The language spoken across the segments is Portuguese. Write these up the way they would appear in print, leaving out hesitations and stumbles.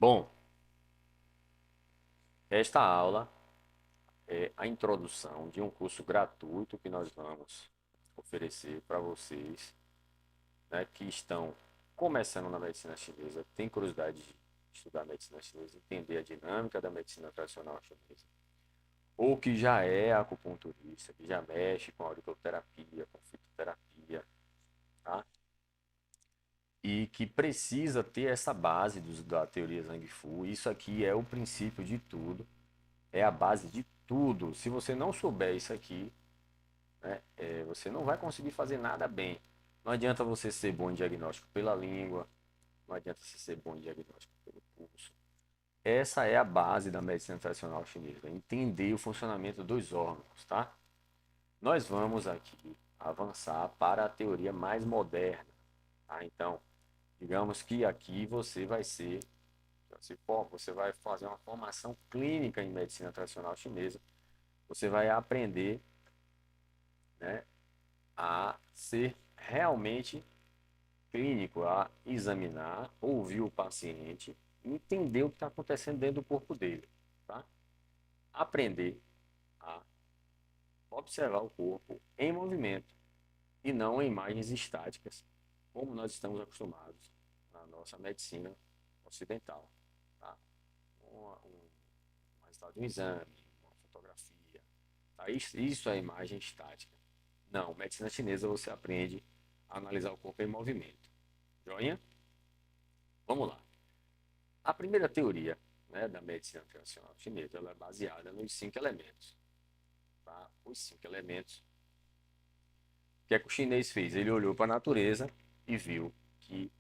Bom, esta aula é a introdução de um curso gratuito que nós vamos oferecer para vocês, né, que estão começando na medicina chinesa, tem curiosidade de estudar medicina chinesa, entender a dinâmica da medicina tradicional chinesa, ou que já é acupunturista, que já mexe com auriculoterapia, com fitoterapia, tá? E que precisa ter essa base da teoria Zhang Fu. Isso aqui é o princípio de tudo, é a base de tudo. Se você não souber isso aqui, né, você não vai conseguir fazer nada bem. Não adianta você ser bom em diagnóstico pela língua, não adianta você ser bom em diagnóstico pelo pulso. Essa é a base da medicina tradicional chinesa, entender o funcionamento dos órgãos, tá? Nós vamos aqui avançar para a teoria mais moderna, tá? Então, digamos que aqui você vai ser, você vai fazer uma formação clínica em medicina tradicional chinesa, você vai aprender, né, a ser realmente clínico, a examinar, ouvir o paciente, entender o que está acontecendo dentro do corpo dele, tá? Aprender a observar o corpo em movimento e não em imagens estáticas, como nós estamos acostumados na nossa medicina ocidental, tá? Um resultado de um exame, uma fotografia, tá? Isso é imagem estática. Não, medicina chinesa você aprende a analisar o corpo em movimento. Joinha? Vamos lá. A primeira teoria, né, da medicina tradicional chinesa ela é baseada nos 5 elementos. Tá? Os 5 elementos. O que é que o chinês fez? Ele olhou para a natureza e viu que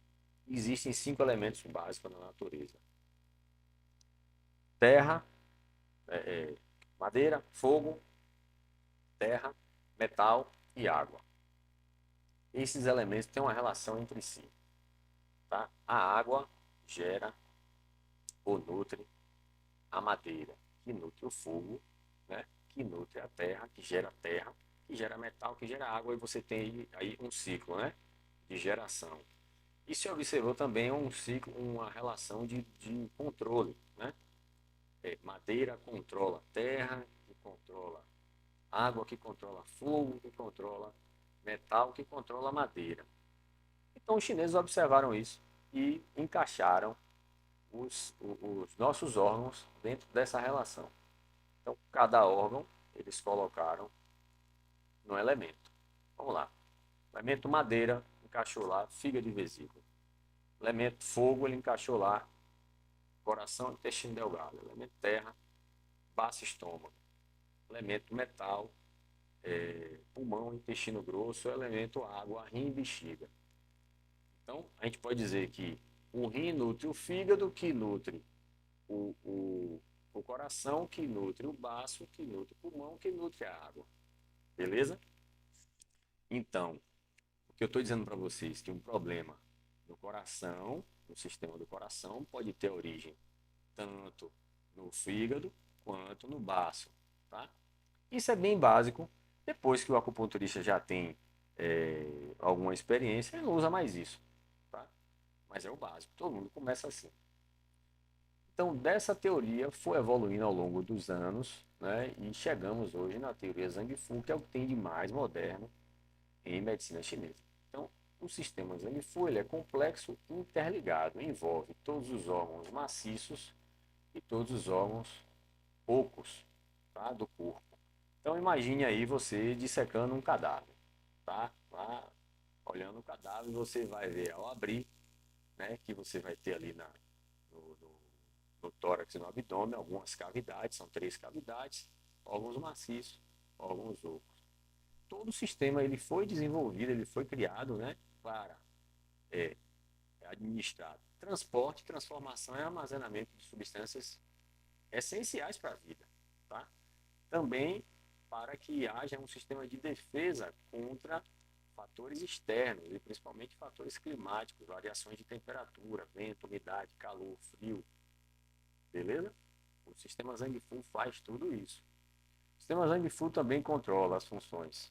existem 5 elementos básicos na natureza: terra, é, é, madeira, fogo, terra, metal e água. Esses elementos têm uma relação entre si. Tá? A água gera ou nutre a madeira, que nutre o fogo, né? Que nutre a terra, que gera metal, que gera água, e você tem aí um ciclo, né? De geração. E se observou também um ciclo, uma relação de controle, né? Madeira controla terra, que controla água, que controla fogo, que controla metal, que controla madeira. Então os chineses observaram isso e encaixaram os nossos órgãos dentro dessa relação. Então, cada órgão eles colocaram no elemento. Vamos lá. Elemento madeira, encaixou lá fígado e vesícula. Elemento fogo, ele encaixou lá coração e intestino delgado. Elemento terra, baço e estômago. Elemento metal, pulmão, intestino grosso. Elemento água, rim e bexiga. Então, a gente pode dizer que o rim nutre o fígado, que nutre o, o, o coração, que nutre o baço, que nutre o pulmão, que nutre a água. Beleza? Então, o que eu estou dizendo para vocês é que um problema no coração, no sistema do coração, pode ter origem tanto no fígado quanto no baço, tá? Isso é bem básico. Depois que o acupunturista já tem alguma experiência, ele não usa mais isso, tá? Mas é o básico. Todo mundo começa assim. Então, dessa teoria foi evoluindo ao longo dos anos, né? E chegamos hoje na teoria Zhang Fu, que é o que tem de mais moderno em medicina chinesa. Então, o sistema Zhang Fu ele é complexo e interligado, envolve todos os órgãos maciços e todos os órgãos ocos, tá, do corpo. Então, imagine aí você dissecando um cadáver, tá? Lá, olhando o cadáver, você vai ver ao abrir, né, que você vai ter ali no, no, no tórax e no abdômen algumas cavidades, são 3 cavidades, órgãos maciços, órgãos ocos. Todo o sistema ele foi desenvolvido, ele foi criado, né, para é, administrar transporte, transformação e armazenamento de substâncias essenciais para a vida, tá? Também para que haja um sistema de defesa contra fatores externos e principalmente fatores climáticos, variações de temperatura, vento, umidade, calor, frio, beleza? O sistema Zhang Fu faz tudo isso. O sistema Zhang Fu também controla as funções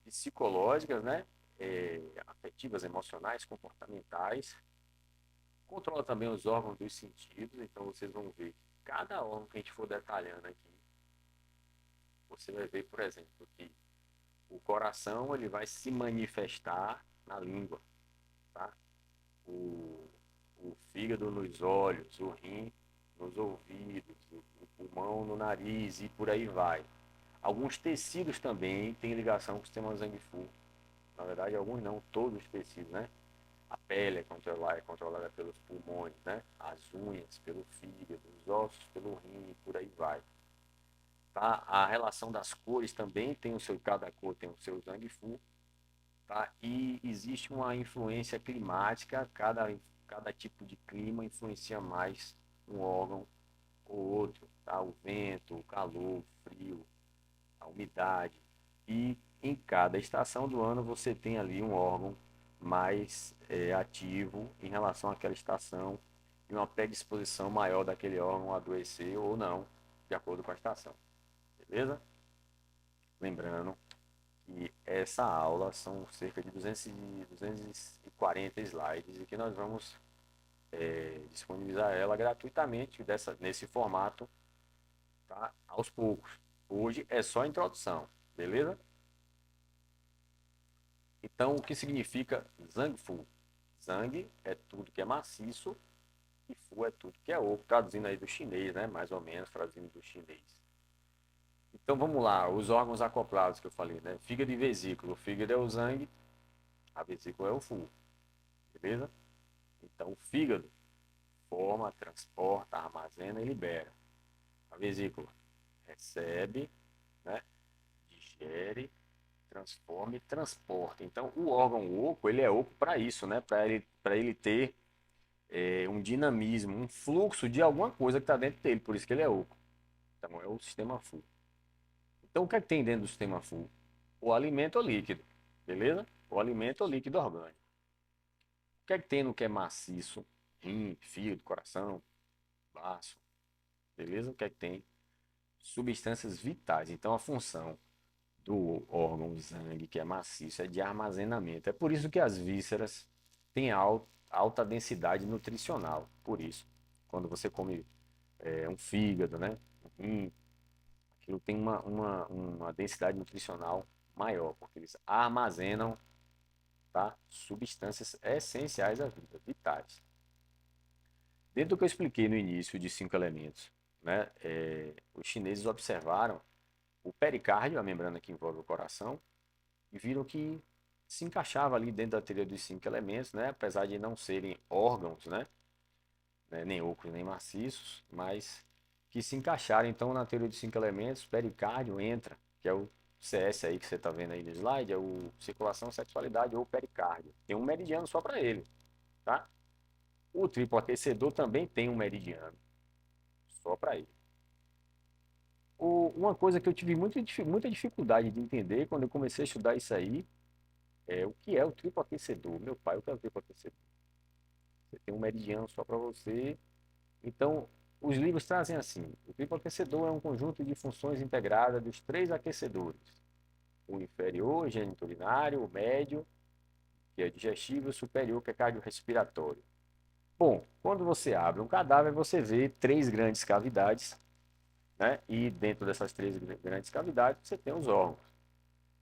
psicológicas, né? Afetivas, emocionais, comportamentais, Controla também os órgãos dos sentidos, então vocês vão ver que cada órgão que a gente for detalhando aqui, você vai ver, por exemplo, que o coração ele vai se manifestar na língua, tá? O fígado nos olhos, o rim nos ouvidos, o pulmão no nariz e por aí vai. Alguns tecidos também têm ligação com o sistema Zang-Fu. Na verdade, alguns não, todos os tecidos, né? A pele é controlada pelos pulmões, né? As unhas pelo fígado, os ossos pelo rim e por aí vai. Tá? A relação das cores também tem o seu, cada cor tem o seu Zang-Fu, tá? E existe uma influência climática, cada tipo de clima influencia mais um órgão ou outro, tá? O vento, o calor, o frio, a umidade. E em cada estação do ano você tem ali um órgão mais ativo em relação àquela estação e uma predisposição maior daquele órgão a adoecer ou não, de acordo com a estação. Beleza? Lembrando que essa aula são cerca de 240 slides e que nós vamos disponibilizar ela gratuitamente nesse formato, tá? Aos poucos. Hoje é só a introdução, beleza? Então, o que significa Zang-Fu? Zang é tudo que é maciço e Fu é tudo que é oco, traduzindo aí do chinês, né? Mais ou menos, traduzindo do chinês. Então, vamos lá, os órgãos acoplados que eu falei, né? Fígado e vesícula. O fígado é o Zang, a vesícula é o Fu, beleza? Então, o fígado forma, transporta, armazena e libera. A vesícula recebe, né? Digere, transforma e transporta. Então, o órgão oco, ele é oco para isso, né? Para ele ter um dinamismo, um fluxo de alguma coisa que está dentro dele, por isso que ele é oco. Então, é o sistema Fu. Então, o que é que tem dentro do sistema Fu? O alimento líquido, beleza? O alimento líquido orgânico. O que é que tem no que é maciço? Rim, fígado, coração, baço, beleza? O que é que tem? Substâncias vitais. Então, a função do órgão sangue, que é maciço, é de armazenamento. É por isso que as vísceras têm alta densidade nutricional. Por isso, quando você come um fígado, né? Um rim, aquilo tem uma densidade nutricional maior, porque eles armazenam, tá? Substâncias essenciais à vida, vitais. Dentro do que eu expliquei no início de 5 elementos, né? Os chineses observaram o pericárdio, a membrana que envolve o coração, e viram que se encaixava ali dentro da teoria dos 5 elementos, né? Apesar de não serem órgãos, né? Nem ocos nem maciços, mas que se encaixaram então na teoria dos 5 elementos. Pericárdio entra, que é o CS aí que você está vendo aí no slide, é o circulação, sexualidade ou pericárdio. Tem um meridiano só para ele, tá? O triplo aquecedor também tem um meridiano só para ele. Uma coisa que eu tive muita dificuldade de entender quando eu comecei a estudar isso aí é o que é o triplo aquecedor. Meu pai, o que é o triplo aquecedor? Você tem um meridiano só para você. Então, os livros trazem assim: o triplo aquecedor é um conjunto de funções integradas dos 3 aquecedores: o inferior, geniturinário, o médio, que é digestivo, e o superior, que é cardiorrespiratório. Bom, quando você abre um cadáver, você vê 3 grandes cavidades, né? E dentro dessas 3 grandes cavidades, você tem os órgãos.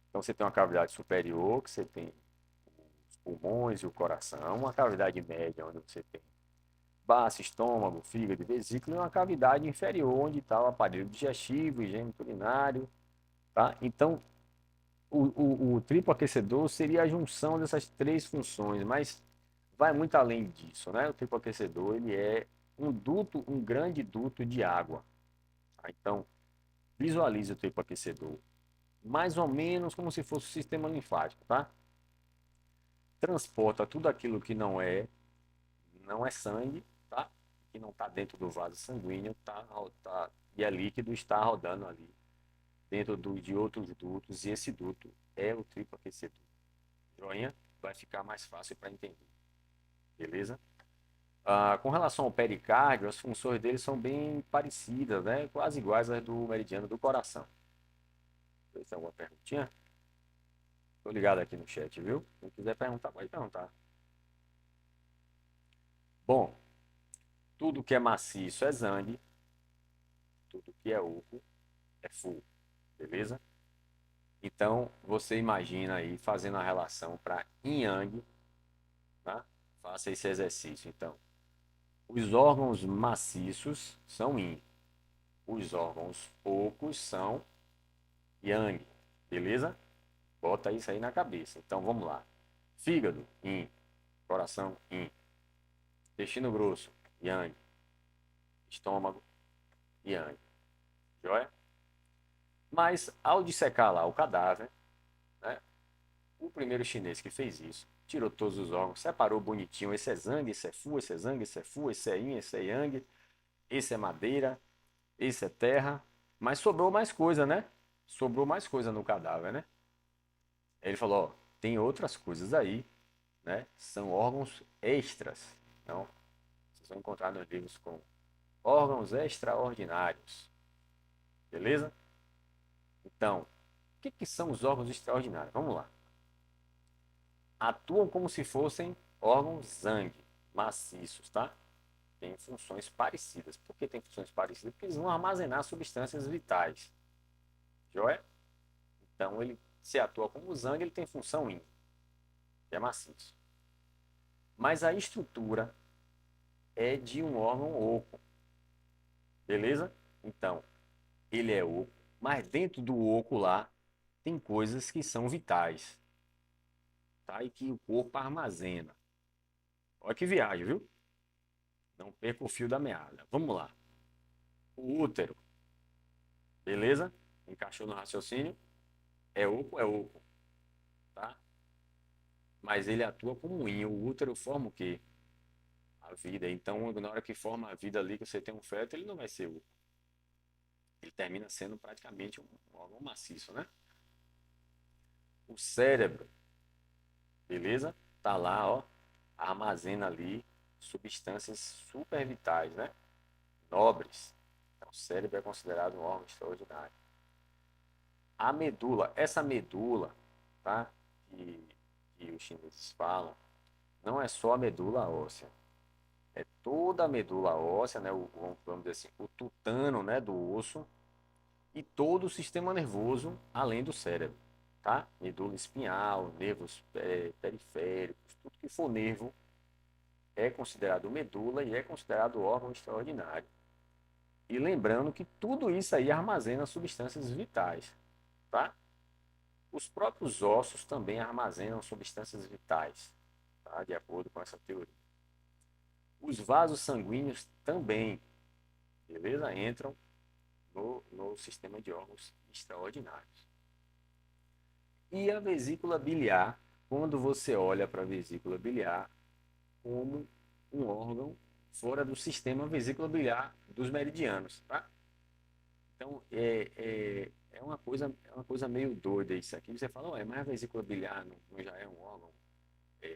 Então, você tem uma cavidade superior, que você tem os pulmões e o coração, uma cavidade média, onde você tem baço, estômago, fígado e vesícula, e uma cavidade inferior, onde está o aparelho digestivo, higiene urinário, tá? Então, o triplo aquecedor seria a junção dessas 3 funções, mas vai muito além disso, né? O triplo aquecedor, ele é um grande duto de água. Tá? Então, visualize o triplo aquecedor, mais ou menos como se fosse o sistema linfático, tá? Transporta tudo aquilo que não é sangue, tá? Que não está dentro do vaso sanguíneo, e é líquido, está rodando ali dentro de outros dutos, e esse duto é o triplo aquecedor. Joinha? Vai ficar mais fácil para entender. Beleza? Com relação ao pericárdio, as funções dele são bem parecidas, né? Quase iguais às do meridiano do coração. Você tem alguma perguntinha? Estou ligado aqui no chat, viu? Se quiser perguntar, pode perguntar. Bom, Tudo que é maciço é Zang, tudo que é oco é Fu, beleza? Então, você imagina aí fazendo a relação para Yin Yang, tá? Faça esse exercício. Então, os órgãos maciços são Yin, os órgãos ocos são Yang, beleza? Bota isso aí na cabeça. Então, vamos lá. Fígado, Yin. Coração, Yin. Intestino grosso, Yang. Estômago, Yang. Joia? Mas, ao dissecar lá o cadáver, né? O primeiro chinês que fez isso, tirou todos os órgãos, separou bonitinho. Esse é Zang, esse é Fu, esse é Zang, esse é Fu, esse é Yin, esse é Yang. Esse é madeira, esse é terra. Mas sobrou mais coisa, né? Sobrou mais coisa no cadáver, né? Ele falou, ó, tem outras coisas aí, né? São órgãos extras. Então, vocês vão encontrar nos livros com órgãos extraordinários. Beleza? Então, o que são os órgãos extraordinários? Vamos lá. Atuam como se fossem órgãos Zang, maciços, tá? Tem funções parecidas. Por que tem funções parecidas? Porque eles vão armazenar substâncias vitais. Joia? Então, ele se atua como Zang, ele tem função Yin, que é maciço. Mas a estrutura é de um órgão oco. Beleza? Então, ele é oco, mas dentro do oco lá tem coisas que são vitais, tá? E que o corpo armazena. Olha que viagem, viu? Não perca o fio da meada. Vamos lá. O útero, beleza? Encaixou no raciocínio? É oco, tá? Mas ele atua como um yin. O útero forma o quê? A vida. Então, na hora que forma a vida ali, que você tem um feto, ele não vai ser oco. Ele termina sendo praticamente um órgão maciço, né? O cérebro, beleza? Tá lá, ó, armazena ali substâncias super vitais, né? Nobres. Então, o cérebro é considerado um órgão extraordinário. A medula, essa medula, tá? Que os chineses falam, não é só a medula óssea. É toda a medula óssea, né? Vamos dizer assim, o tutano, né? Do osso e todo o sistema nervoso, além do cérebro, tá? Medula espinhal, nervos periféricos, tudo que for nervo é considerado medula e é considerado órgão extraordinário. E lembrando que tudo isso aí armazena substâncias vitais, tá? Os próprios ossos também armazenam substâncias vitais, tá? De acordo com essa teoria. Os vasos sanguíneos também, beleza? Entram no sistema de órgãos extraordinários. E a vesícula biliar, quando você olha para a vesícula biliar como um órgão fora do sistema vesícula biliar dos meridianos, tá? Então, é uma coisa meio doida isso aqui. Você fala, ué, mas a vesícula biliar não já é um órgão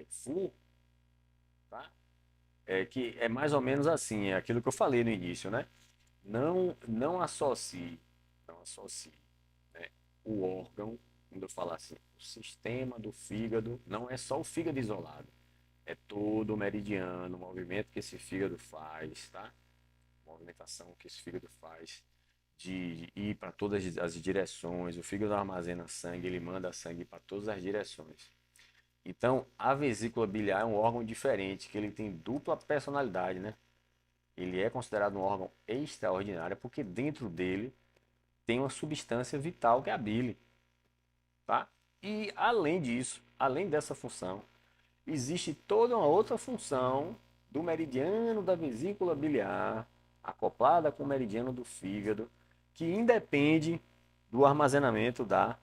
full, tá? Que é mais ou menos assim, é aquilo que eu falei no início, né? Não associe, não associe, né, o órgão, quando eu falar assim, o sistema do fígado, não é só o fígado isolado, é todo o meridiano, o movimento que esse fígado faz, tá? Movimentação que esse fígado faz de ir para todas as direções, o fígado armazena sangue, ele manda sangue para todas as direções. Então, a vesícula biliar é um órgão diferente, que ele tem dupla personalidade, né? Ele é considerado um órgão extraordinário porque dentro dele tem uma substância vital que é a bile, tá? E além disso, além dessa função, existe toda uma outra função do meridiano da vesícula biliar, acoplada com o meridiano do fígado, que independe do armazenamento da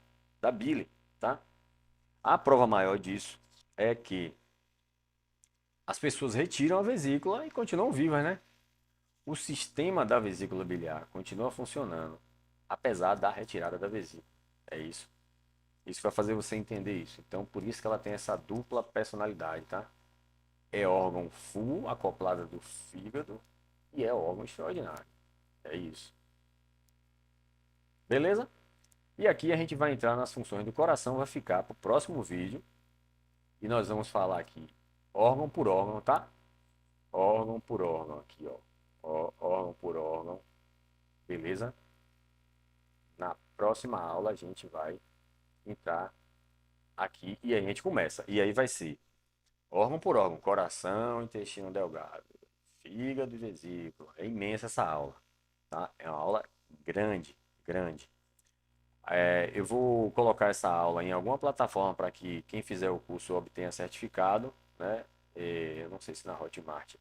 bile, tá? A prova maior disso é que as pessoas retiram a vesícula e continuam vivas, né? O sistema da vesícula biliar continua funcionando, apesar da retirada da vesícula. É isso. Isso vai fazer você entender isso. Então, por isso que ela tem essa dupla personalidade, tá? É órgão full, acoplada do fígado, e é órgão extraordinário. É isso. Beleza? E aqui a gente vai entrar nas funções do coração, vai ficar para o próximo vídeo. E nós vamos falar aqui órgão por órgão, tá? Órgão por órgão aqui, ó. órgão por órgão, beleza? Na próxima aula a gente vai entrar aqui e a gente começa. E aí vai ser órgão por órgão, coração, intestino delgado, fígado e vesícula. É imensa essa aula, tá? É uma aula grande, grande. Eu vou colocar essa aula em alguma plataforma para que quem fizer o curso obtenha certificado, né? Eu não sei se na Hotmart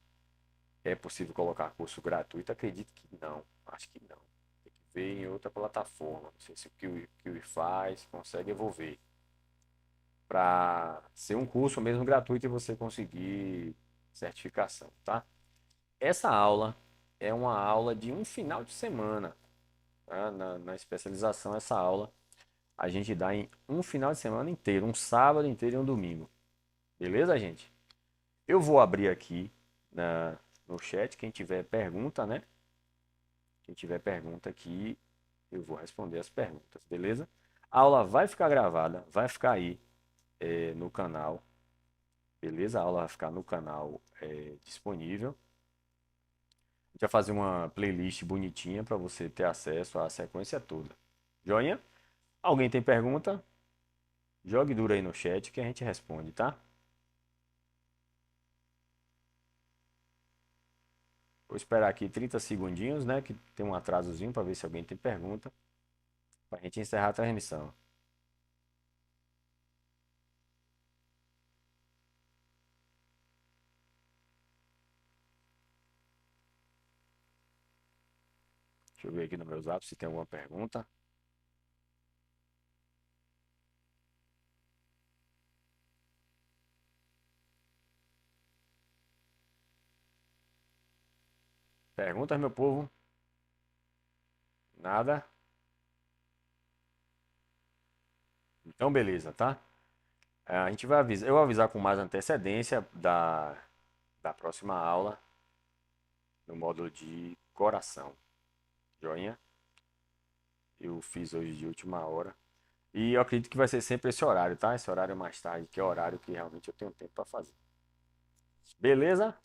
é possível colocar curso gratuito, acredito que não, acho que não. Tem que ver em outra plataforma, não sei se o Kiwi faz, consegue, eu vou ver. Para ser um curso mesmo gratuito e você conseguir certificação, tá? Essa aula é uma aula de um final de semana, tá? Na especialização, essa aula a gente dá em um final de semana inteiro, um sábado inteiro e um domingo. Beleza, gente? Eu vou abrir aqui no chat, quem tiver pergunta, né? Quem tiver pergunta aqui, eu vou responder as perguntas, beleza? A aula vai ficar gravada, vai ficar aí no canal, beleza? A aula vai ficar no canal disponível. A gente vai fazer uma playlist bonitinha para você ter acesso à sequência toda. Joinha? Alguém tem pergunta? Jogue duro aí no chat que a gente responde, tá? Vou esperar aqui 30 segundinhos, né? Que tem um atrasozinho para ver se alguém tem pergunta. Para a gente encerrar a transmissão. Deixa eu ver aqui no meu zap se tem alguma pergunta. Perguntas, meu povo? Nada? Então, beleza, tá? A gente vai avisar, eu vou avisar com mais antecedência da próxima aula no módulo de coração. Joinha? Eu fiz hoje de última hora. E eu acredito que vai ser sempre esse horário, tá? Esse horário mais tarde, que é o horário que realmente eu tenho tempo para fazer. Beleza?